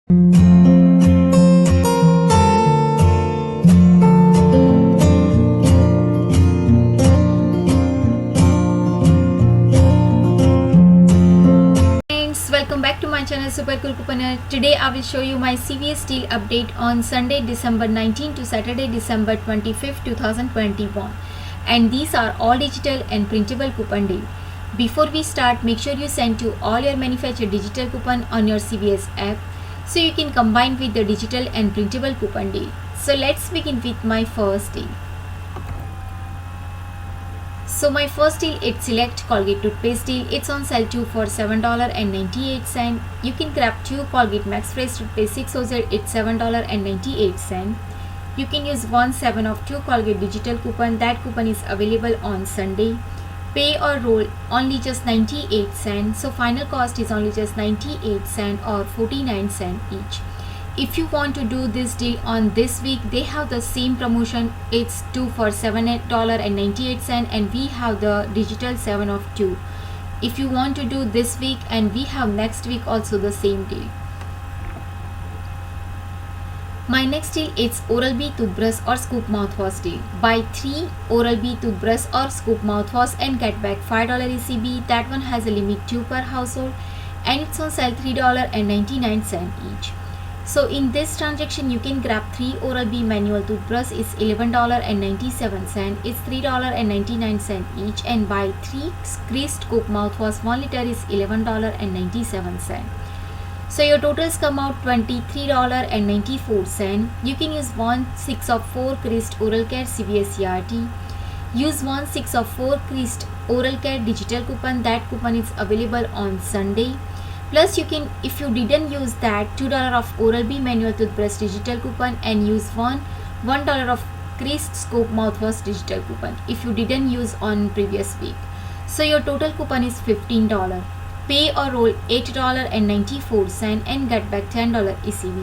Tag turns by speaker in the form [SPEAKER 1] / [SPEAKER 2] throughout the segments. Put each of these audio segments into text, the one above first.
[SPEAKER 1] Welcome back to my channel Super Cool Couponer. Today I will show you my CVS deal update on Sunday December 19 to Saturday December 25, 2021, and these are all digital and printable coupon deal. Before we start, make sure you send to all your manufactured digital coupon on your CVS app so you can combine with the digital and printable coupon deal. So let's begin with my first deal. So my first deal, it's Select Colgate toothpaste deal. It's on sale 2 for $7.98. You can grab 2 Colgate Max Fresh toothpaste 6 OZ. It's $7.98. You can use 1/7 of 2 Colgate digital coupon. That coupon is available on Sunday. Pay or roll only just 98 cents. So final cost is only just 98 cents or 49 cents each. If you want to do this deal on this week, they have the same promotion. It's 2 for $7.98 and we have the digital 7 of 2. If you want to do this week, and we have next week also the same deal. My next deal is Oral-B toothbrush or Scoop mouthwash deal. Buy 3 Oral-B toothbrush or Scoop mouthwash and get back $5 ECB. That one has a limit 2 per household and it's on sale $3.99 each. So in this transaction, you can grab 3 Oral-B manual toothbrush is $11.97. It's $3.99 each, and buy 3 Crest Scoop mouthwash 1 liter is $11.97. So your totals come out $23.94. You can use 1/6 of 4 Crest Oral Care CVS ERT. Use 1/6 of 4 Crest Oral Care digital coupon. That coupon is available on Sunday. Plus you can, if you didn't use that, $2 of Oral-B manual toothbrush digital coupon and use $1 of Crest Scoop mouthwash digital coupon if you didn't use on previous week. So your total coupon is $15. Pay or roll $8.94 and get back $10 ECB.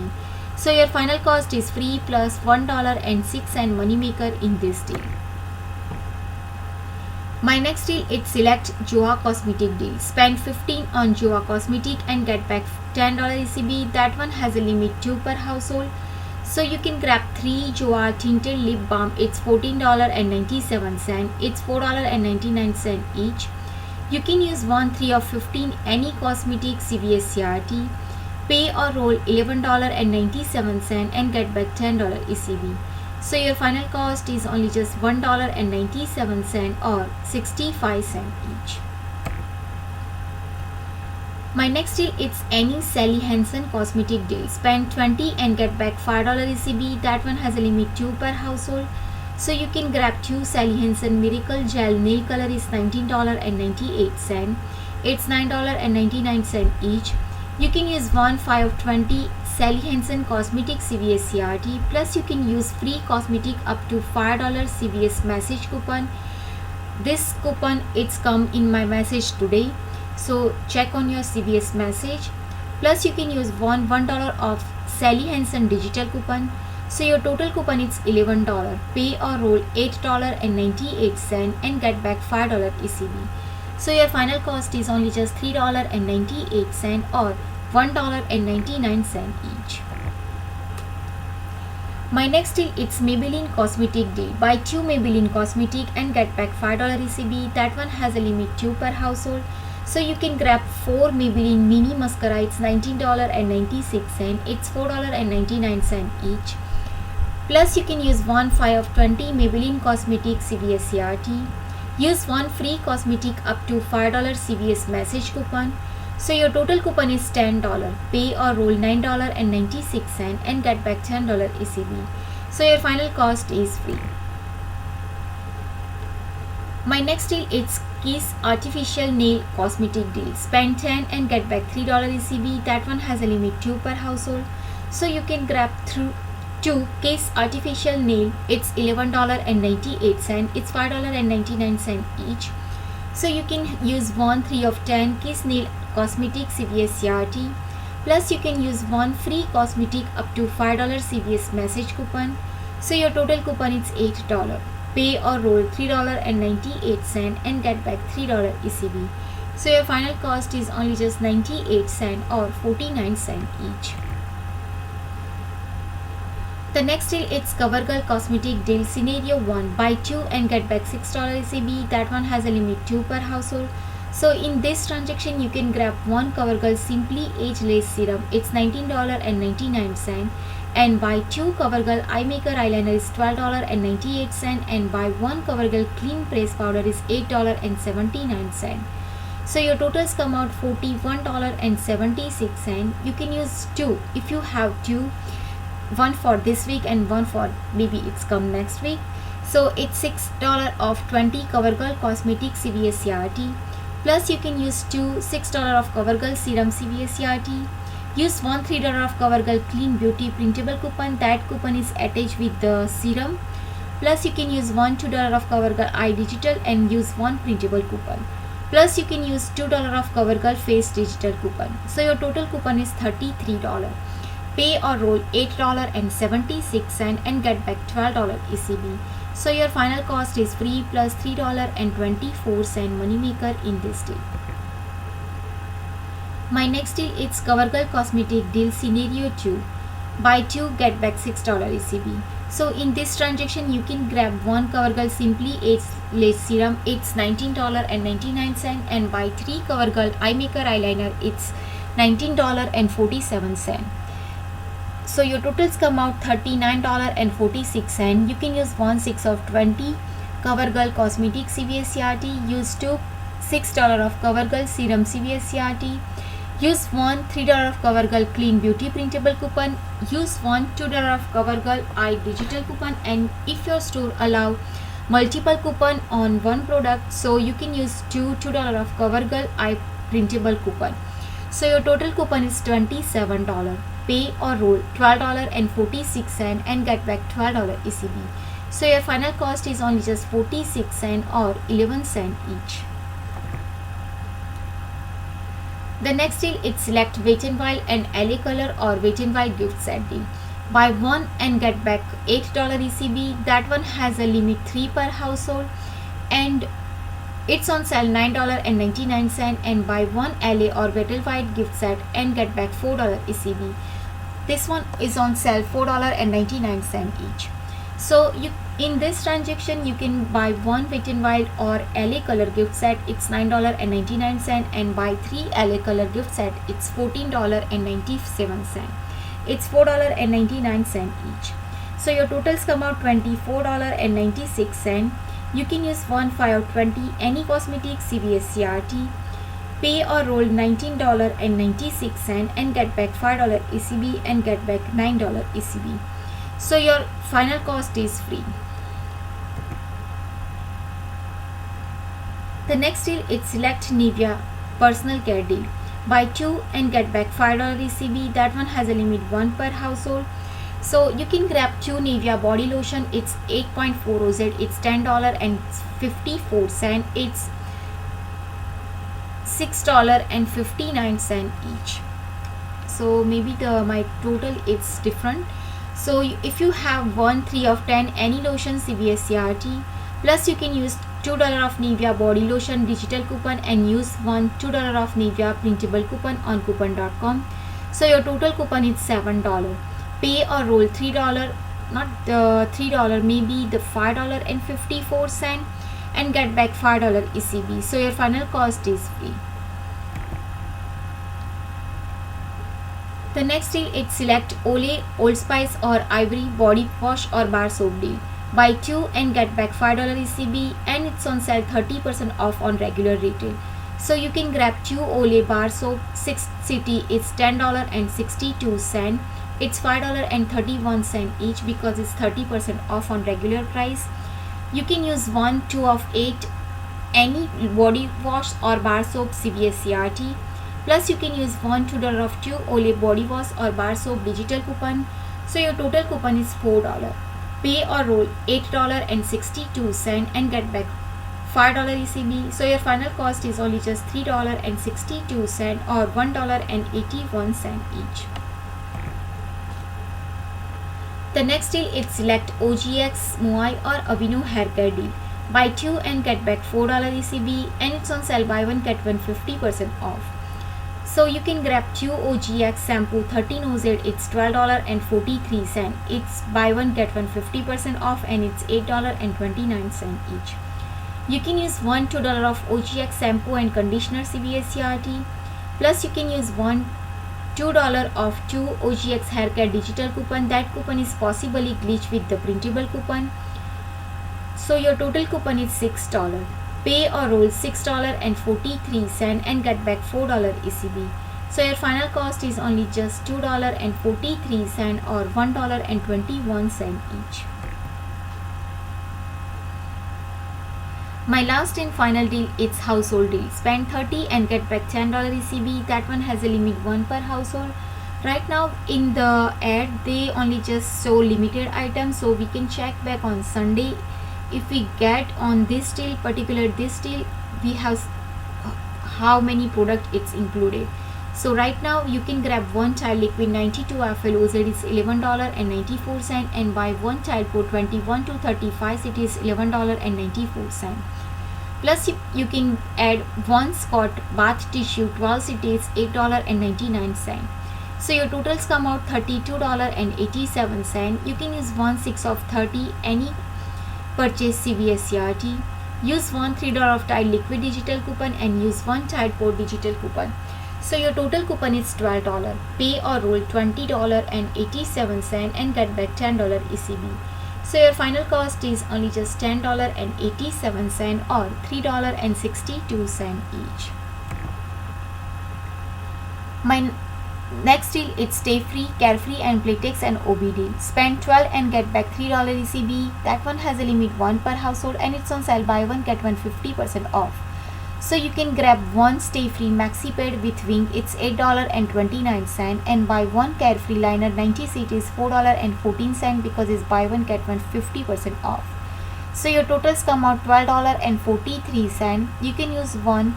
[SPEAKER 1] So your final cost is free plus $1.06 moneymaker in this deal. My next deal, it's Select Joa Cosmetic deal. Spend 15 on Joa Cosmetic and get back $10 ECB. That one has a limit 2 per household. So you can grab 3 Joa Tinted Lip Balm. It's $14.97. It's $4.99 each. You can use 1/3 of 15 any cosmetic CVS CRT. Pay or roll $11.97 and get back $10 ECB. So your final cost is only just $1.97 or 65 cents each. My next deal, it's any Sally Hansen cosmetic deal. Spend 20 and get back $5 ECB. That one has a limit 2 per household. So you can grab 2 Sally Hansen Miracle Gel nail color is $19.98. It's $9.99 each. You can use 1/5 of 20 Sally Hansen Cosmetic CVS CRT. Plus you can use free cosmetic up to $5 CVS message coupon. This coupon, it's come in my message today. So check on your CVS message. Plus you can use $1 of Sally Hansen digital coupon. So your total coupon is $11. Pay or roll $8.98 and get back $5 ECB. So your final cost is only just $3.98 or $1.99 each. My next deal, it's Maybelline Cosmetic deal. Buy 2 Maybelline Cosmetic and get back $5 ECB. That one has a limit 2 per household. So you can grab 4 Maybelline Mini Mascara. It's $19.96. It's $4.99 each. Plus you can use 1/5 of 20 Maybelline Cosmetic CVS CRT. Use 1 free cosmetic up to $5 CVS message coupon. So your total coupon is $10. Pay or roll $9.96 and get back $10 ECB. So your final cost is free. My next deal, it's Kiss Artificial Nail Cosmetic deal. Spend 10 and get back $3 ECB. That one has a limit 2 per household. So you can grab 2 Kiss Artificial Nail. It's $11.98. It's $5.99 each. So you can use 1/3 of 10 Kiss Nail Cosmetic CVS CRT. Plus you can use 1 free cosmetic up to $5 CVS message coupon. So your total coupon is $8. Pay or roll $3.98 and get back $3 ECB. So your final cost is only just 98 cents or 49 cents each. The next deal it's CoverGirl Cosmetic Deal Scenario 1. Buy 2 and get back $6 ECB. That one has a limit 2 per household. So in this transaction you can grab one CoverGirl Simply Ageless Serum. It's $19.99 and buy 2 CoverGirl Eye Maker Eyeliner is $12.98 and buy 1 CoverGirl Clean Press Powder is $8.79. So your totals come out $41.76. You can use 2 if you have 2, one for this week and one for maybe it's come next week. So it's $6 off 20 CoverGirl Cosmetic CVS CRT. Plus you can use 2 $6 of CoverGirl Serum CVS CRT. Use one $3 of CoverGirl Clean Beauty printable coupon. That coupon is attached with the serum. Plus you can use one $2 of CoverGirl Eye Digital and use one printable coupon. Plus you can use $2 of CoverGirl Face Digital coupon. So your total coupon is $33. Pay or roll $8.76 and get back $12 ECB. So your final cost is free plus $3.24 moneymaker in this deal. My next deal is CoverGirl Cosmetic Deal Scenario 2. Buy 2 get back $6 ECB. So in this transaction you can grab one CoverGirl Simply Ageless Serum. It's $19.99 and buy 3 CoverGirl Eye Maker Eyeliner. It's $19.47. So your totals come out $39.46. You can use 1 6 of 20 CoverGirl Cosmetic CVS CRT. Use 2 $6 of CoverGirl Serum CVS CRT. Use 1 $3 of CoverGirl Clean Beauty printable coupon. Use 1 $2 of CoverGirl Eye Digital coupon. And if your store allow multiple coupon on one product, so you can use $2 of CoverGirl Eye printable coupon. So your total coupon is $27. Pay or roll $12.46 and get back $12 ECB. So your final cost is only just 46 cents or 11 cents each. The next deal is select Wet n Wild and LA Color or Wet n Wild gift set deal. Buy one and get back $8 ECB. That one has a limit 3 per household and it's on sale $9.99 and buy one LA or Wet n Wild gift set and get back $4 ECB. This one is on sale $4.99 each. So in this transaction you can buy one Wet n Wild or LA Color gift set. It's $9.99 and buy 3 LA Color gift set. It's $14.97. It's $4.99 each. So your totals come out $24.96. You can use 1 5 of 20 any cosmetic CVS CRT. Pay or roll $19.96 and get back $5 ECB and get back $9 ECB. So your final cost is free. The next deal is select Nivea Personal Care Deal. Buy 2 and get back $5 ECB. That one has a limit 1 per household. So you can grab 2 Nivea body lotion. It's 8.4 OZ. It's $10.54. It's $6.59 each. So maybe my total is different. So if you have 1 3 of 10 any lotion CVS CRT, plus you can use $2 of Nivea body lotion digital coupon and use one $2 of Nivea printable coupon on coupon.com. So your total coupon is $7. Pay or roll $3, not the $3, maybe the $5.54 and get back $5 ECB. So your final cost is free. The next deal is select Olay, Old Spice or Ivory body wash or bar soap deal. Buy 2 and get back $5 ECB and it's on sale 30% off on regular retail. So you can grab 2 Olay bar soap. 6 city is $10.62. It's $5.31 each because it's 30% off on regular price. You can use 1 2 of 8 any body wash or bar soap CVS CRT. Plus you can use 1 $2 of 2 Olay body wash or bar soap digital coupon. So your total coupon is $4. Pay or roll $8.62 and get back $5 ECB. So your final cost is only just $3.62 or $1.81 each. The next deal is select OGX, Muai or Aveeno hair care deal. Buy 2 and get back $4 ECB and it's on sale buy 1 get 1 50% off. So you can grab 2 OGX shampoo 13 OZ, it's $12.43. It's buy one get one 50% off and it's $8.29 each. You can use $2 of OGX shampoo and conditioner CVS CRT. Plus you can use $2 of 2 OGX hair care digital coupon. That coupon is possibly glitched with the printable coupon. So your total coupon is $6. Pay or roll $6.43 and get back $4 ECB. So your final cost is only just $2.43 or $1.21 each. My last and final deal, it's household deal. Spend $30 and get back $10 ECB. That one has a limit 1 per household. Right now in the ad they only just show limited items, so we can check back on Sunday. If we get on this deal, we have how many product it's included. So right now you can grab one child liquid 92 FL OZ is $11.94 and buy one child for 21 to 35 it is $11.94. Plus you can add one Scott bath tissue 12 it is $8.99. So your totals come out $32.87. You can use 1/6 of 30 any purchase CVS CRT. Use $3 of Tide liquid digital coupon and use one Tide Port digital coupon. So your total coupon is $12. Pay or roll $20.87 and get back $10 ECB. So your final cost is only just $10.87 or $3.62 each. My next deal, it's Stay Free, Carefree and Playtex and OB deal. Spend $12 and get back $3 ECB. That one has a limit 1 per household and it's on sale, buy one get one 50% off. So you can grab one Stay Free Maxi Pad with wing, it's $8.29 and buy one Carefree Liner 90 it is $4.14 because it's buy one get one 50% off. So your totals come out $12.43. You can use 3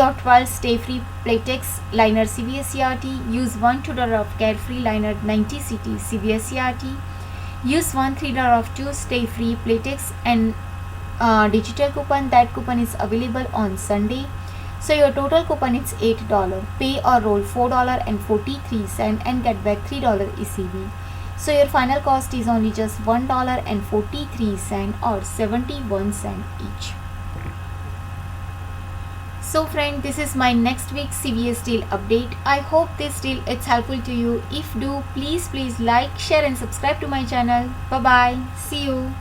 [SPEAKER 1] or 12 Stay Free Playtex Liner CVS CRT. Use $2 of Carefree Liner 90 CT CVS CRT. Use $3 of 2 Stay Free Playtex and digital coupon. That coupon is available on Sunday. So your total coupon is $8. Pay or roll $4.43 and get back $3 ECB. So your final cost is only just $1.43 or 71 cents each. So friend, this is my next week's CVS deal update. I hope this deal is helpful to you. If do, please like, share and subscribe to my channel. Bye bye. See you.